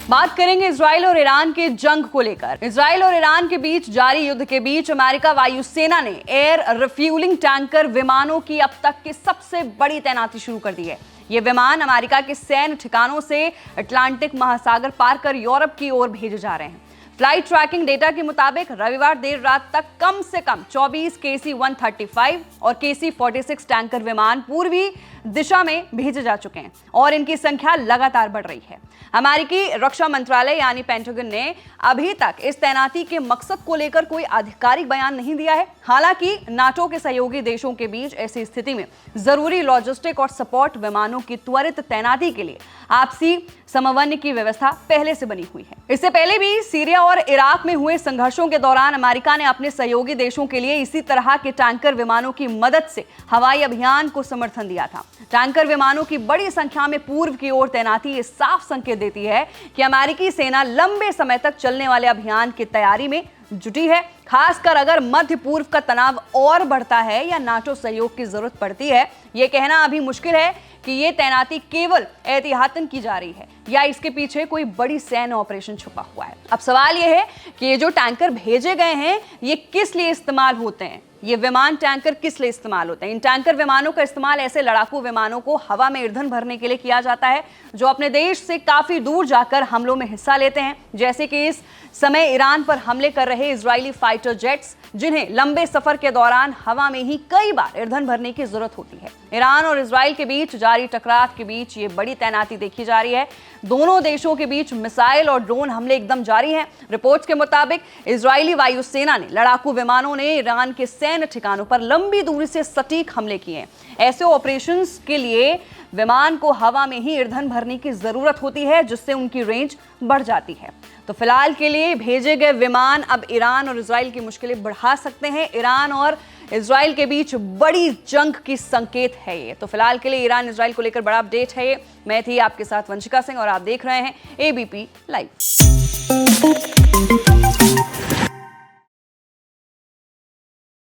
बात करेंगे इजराइल और ईरान के जंग को लेकर। इजराइल और ईरान के बीच जारी युद्ध के बीच अमेरिका वायुसेना ने एयर रिफ्यूलिंग टैंकर विमानों की अब तक की सबसे बड़ी तैनाती शुरू कर दी है। ये विमान अमेरिका के सैन्य ठिकानों से अटलांटिक महासागर पार कर यूरोप की ओर भेजे जा रहे हैं। फ्लाइट ट्रैकिंग डेटा के मुताबिक रविवार देर रात तक कम से कम 24 KC-135 और KC-46 टैंकर विमान पूर्वी दिशा में भेजे जा चुके हैं और इनकी संख्या लगातार बढ़ रही है। अमेरिकी रक्षा मंत्रालय यानी पेंटागन ने अभी तक इस तैनाती के मकसद को लेकर कोई आधिकारिक बयान नहीं दिया है। हालांकि नाटो के सहयोगी देशों के बीच ऐसी स्थिति में जरूरी लॉजिस्टिक और सपोर्ट विमानों की त्वरित तैनाती के लिए आपसी समन्वय की व्यवस्था पहले से बनी हुई है। इससे पहले भी सीरिया और इराक में हुए संघर्षों के दौरान अमेरिका ने अपने सहयोगी देशों के लिए इसी तरह के टैंकर विमानों की मदद से हवाई अभियान को समर्थन दिया था। टैंकर विमानों की बड़ी संख्या में पूर्व की ओर तैनाती ये साफ संकेत देती है कि अमेरिकी सेना लंबे समय तक चलने वाले अभियान की तैयारी में जुटी है। खासकर अगर मध्य पूर्व का तनाव और बढ़ता है या नाटो सहयोग की जरूरत पड़ती है, ये कहना अभी मुश्किल है कि ये तैनाती केवल एहतियातन की जा रही है या इसके पीछे कोई बड़ी सैन्य ऑपरेशन छुपा हुआ है। अब सवाल ये है कि ये जो टैंकर भेजे गए हैं ये किस लिए इस्तेमाल होते हैं। ये विमान टैंकर किस लिए इस्तेमाल होते हैं? इन टैंकर विमानों का इस्तेमाल ऐसे लड़ाकू विमानों को हवा में ईंधन भरने के लिए किया जाता है जो अपने देश से काफी दूर जाकर हमलों में हिस्सा लेते हैं, जैसे कि इस समय ईरान पर हमले कर रहे इजरायली फाइटर जेट्स, जिन्हें लंबे सफर के दौरान हवा में ही कई बार ईंधन भरने की जरूरत होती है। ईरान और इजराइल के बीच जारी टकराव के बीच ये बड़ी तैनाती देखी जा रही है। दोनों देशों के बीच मिसाइल और ड्रोन हमले एकदम जारी हैं। रिपोर्ट्स के मुताबिक इजरायली वायुसेना ने लड़ाकू विमानों ने ईरान के सैन्य ठिकानों पर लंबी दूरी से सटीक हमले किए हैं। ऐसे ऑपरेशंस के लिए विमान को हवा में ही ईंधन भरने की जरूरत होती है, जिससे उनकी रेंज बढ़ जाती है। तो फिलहाल के लिए भेजे गए विमान अब ईरान और इजराइल की मुश्किलें बढ़ा सकते हैं। ईरान और इजराइल के बीच बड़ी जंग की संकेत है ये। तो फिलहाल के लिए ईरान इजराइल को लेकर बड़ा अपडेट है ये। मैं थी आपके साथ वंशिका सिंह और आप देख रहे हैं ABP लाइव।